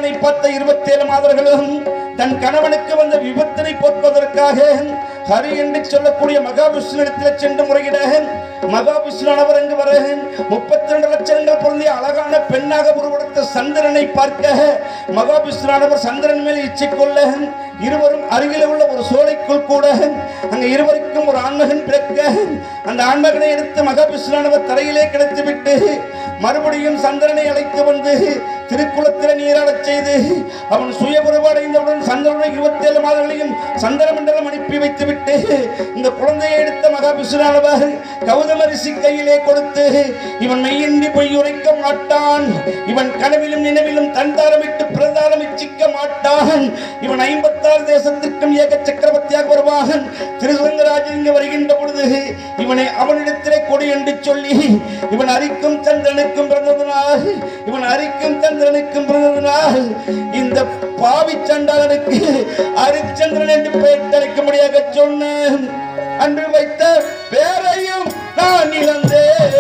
மகனை பார்த்த 27 மாதர்களும் தன் கணவனுக்கு வந்த விபத்தினை போக்குவதற்காக ஹரி என்று சொல்லக்கூடிய மகாவிஷ்ணுவிடத்தில் சென்று முறையிட மகாவிஷ்ணுவானவர் அங்கு வர 32 லட்சங்கள் பொருந்திய அழகான பெண்ணாக உருவெடுத்த சந்திரனை பார்க்க மகாவிஷ்ணுவானவர் சந்திரன் மேல் இச்சை கொள்ள இருவரும் அருகில் உள்ள ஒரு சோலைக்குள் கூட அங்க இருவருக்கும் ஒரு ஆண்மகன் பிறக்க அந்த ஆண்மகனை எடுத்து மகாவிஷ்ணுவானவர் தரையிலே கிடத்திவிட்டு மறுபடியும் சந்திரனை அழைத்து வந்து திருக்குளத்தில் நீராடச் செய்து அவன் சுய உருவடைந்தவுடன் சந்திரனை 27 மாதங்களையும் சந்திர மண்டலம் அனுப்பி வைத்துவிட்டு இந்த குழந்தையை எடுத்த மகாவிஷ்ணுவானவர் கௌதம ரிஷி கையிலே கொடுத்து இவன் மெய்யின்றி பொய் உரைக்க மாட்டான், இவன் கனவிலும் நினைவிலும் தன்தாரமிட்டு பிரதாரம் இச்சிக்க மாட்டான், இவன் 56 தேசத்திற்கும் ஏக சக்கரவர்த்தியாக வருவான். திருசங்கராஜன் இங்கு வருகின்ற பொழுது இவனை அவனிடத்திலே கொடு என்று சொல்லி இவன் அரிக்கும் சந்திரனுக்கும் பிறந்ததனால் இந்த பாவி சண்டாளனுக்கு அரிச்சந்திரன் என்று பெயர் தழைக்க முடியாத சொன்ன அன்று வைத்த பேரையும் நான் இழந்தேன்,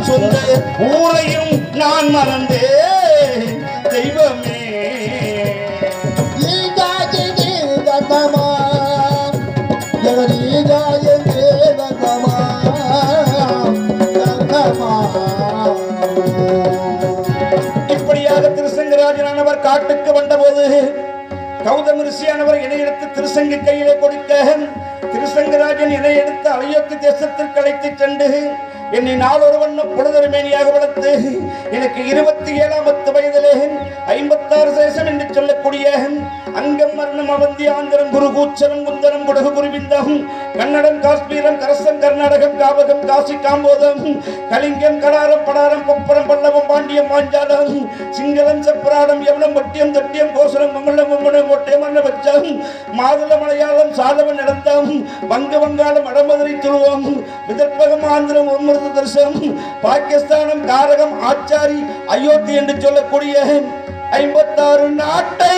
சொந்த ஊரையும் நான் மறந்தேன். தெய்வமே இப்படியாக திருசங்கராஜனானவர் காட்டுக்கு வந்தபோது கௌதம ரிஷியானவர் என்னை எடுத்து திருசங்க கையிலே கொடுக்க திருசங்கராஜன் என்னை எடுத்து அயோத்தி தேசத்திற்கு அழைத்து சென்று என்னை நாளொருவன் பொழுதொருமேனியாக வளர்த்து எனக்கு 27 வயதிலே 56 தேசம் என்று சொல்லக்கூடிய அங்கம் மரணம் அவந்தி ஆந்திரம் குரு கூச்சரம் குந்தரம் குடகு குருவிந்தம் கன்னடம் காஷ்மீரம் கரசம் கர்நாடகம் காவகம் காசி காம்போதம் கலிங்கம் கடாரம் படாரம் கொப்பரம் பல்லவம் பாண்டியம் மாஞ்சாலம் சிங்களம் செப்பராடம் எவனம் வட்டியம் தட்டியம் கோசரம் மங்களம் மம்மனம் ஒட்டியம் அன்னபட்சம் மாதுள மலையாளம் சாதவன் நடந்தம் வங்க வங்காளம் வடமதுரை துருவம் விதர்ப்பகம் ஆந்திரம் ஒன்மருது தர்சனம் பாகிஸ்தானம் காரகம் ஆச்சாரி அயோத்தி என்று சொல்லக்கூடிய 56 நாட்டை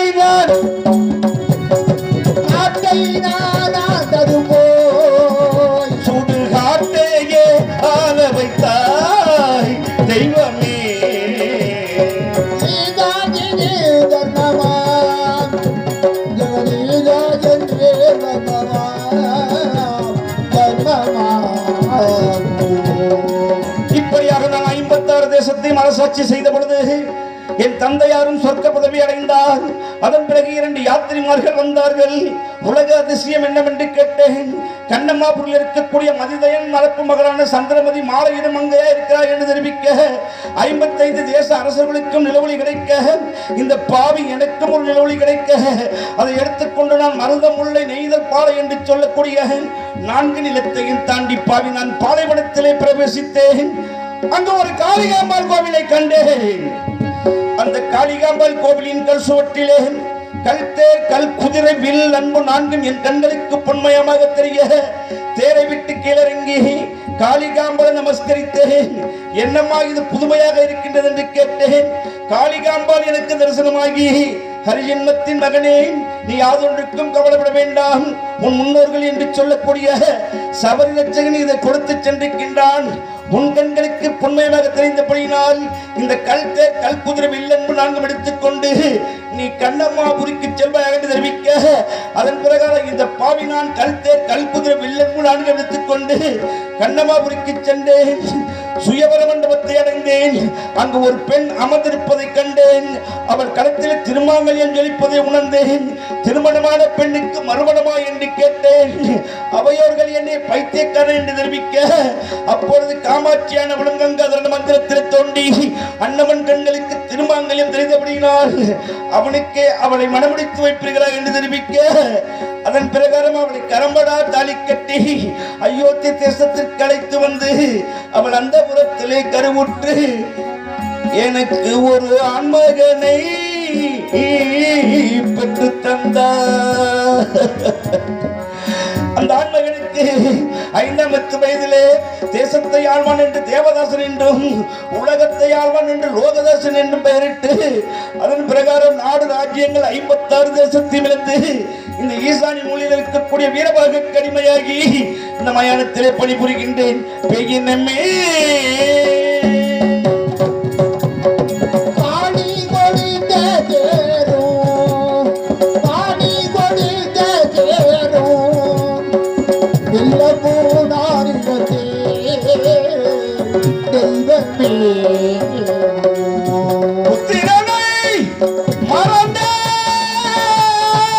ஆண்டது போய் சுடுகாட்டையே ஆள வைத்தாய். தெய்வமே இப்படியாக நான் 56 தேசத்தை மனசாட்சி செய்த பொழுது என் தந்தையாரும் சொர்க்க பதவி அடைந்தார். அதன் பிறகு 2 யாத்திரிமார்கள் வந்தார்கள். உலக அதிசயம் என்னவென்று கேட்டேன். கண்ணம்மாபுரில் இருக்கக்கூடிய மதிதயன் மலப்பு மகளான சந்திரமதி மாலையிடம் அங்கேயா இருக்கிறார் என்று தெரிவிக்க 55 தேச அரசர்களுக்கும் நிலவொளி கிடைக்க இந்த பாவி எனக்கும் ஒரு நிலவொளி கிடைக்க அதை எடுத்துக்கொண்டு நான் மருதம் முல்லை நெய்தல் பாலை என்று சொல்லக்கூடிய 4 நிலத்தையும் தாண்டி பாவி நான் பாலைவனத்திலே பிரவேசித்தேன். அங்கு ஒரு காளிகாம்பாள் கோவிலை கண்டேன். அந்த காளிகாம்பாள் கோவிலின் கல் சுவற்றிலே கல்தேர் கல் குதிரை வில் அன்பு 4 என் கண்களுக்கு பொன்மயமாக தெரிய தேரை விட்டு கீழறங்கி காளிகாம்பாள் நமஸ்கரித்தேன். என்னம்மா இது புதுமையாக இருக்கின்றது என்று கேட்டேன். காளிகாம்பாள் எனக்கு தரிசனமாகி ஹரிஜன்மத்தின் மகனே, நீ யாதொன்றுக்கும் கவலைப்பட வேண்டாம், உன் முன்னோர்கள் என்று சொல்லக்கூடிய சபரி ரட்சகன் இதை கொடுத்து சென்றிருக்கின்றான். உன் கண்களுக்கு பொன்மையாக தெரிந்தபடியினால் இந்த கல்தேர் கல் குதிரை வில்லன்பு 4 எடுத்துக்கொண்டு நீ கண்ணம்மாபுரிக்கு செல்வாயாக என்று தெரிவிக்க அதன் பிரகாரம் இந்த பாவி நான் கல்தேர் கல் குதிரை வில்லன்பு 4 எடுத்துக்கொண்டு கண்ணம்மாபுரிக்கு சென்றேன். சுயவர மண்டபத்தை அடைந்தேன். அங்கு ஒரு பெண் அமர்ந்திருப்பதை கண்டேன். அவள் களத்தில் திருமாங்கல்யம் ஜொலிப்பதை உணர்ந்தேன். திருமணமான பெண்ணுக்கு மறுமணமா என்று கேட்டேன். அவையோர்கள் என்னை பைத்தியக்காரன் என்று தெரிவிக்க அப்பொழுது காமாட்சியான விழுங்கங்காதரன் மந்திரத்தில் தோண்டி அன்னவன் கண்களுக்கு திருமாங்கல்யம் தெரிந்தபடியினால் அவனுக்கே அவளை மனமுடித்து வைப்பீர்களா என்று தெரிவிக்க அதன் பிரகாரம் அவளை கரம்படா தாலி கட்டி அயோத்தி தேசத்திற்கு அழைத்து வந்து அவள் அந்த புறத்திலே கருவுற்று எனக்கு ஒரு ஆண்மகனை பெற்று தந்தார். அந்த ஆண்மகனுக்கு 5 வயதிலே தேசத்தை ஆழ்வான் என்று தேவதாசன் என்றும் உலகத்தை ஆழ்வான் என்று லோகதாசன் என்றும் பெயரிட்டு அதன் பிரகாரம் நாடு ராஜ்யங்கள் 56 தேசத்தையும் இழந்து இந்த ஈசானி மூலையில் இருக்கக்கூடிய வீரபாக கடிமையாகி இந்த மயானத்திலே பணிபுரிகின்றேன். பெய்யினமே எல்லா பூ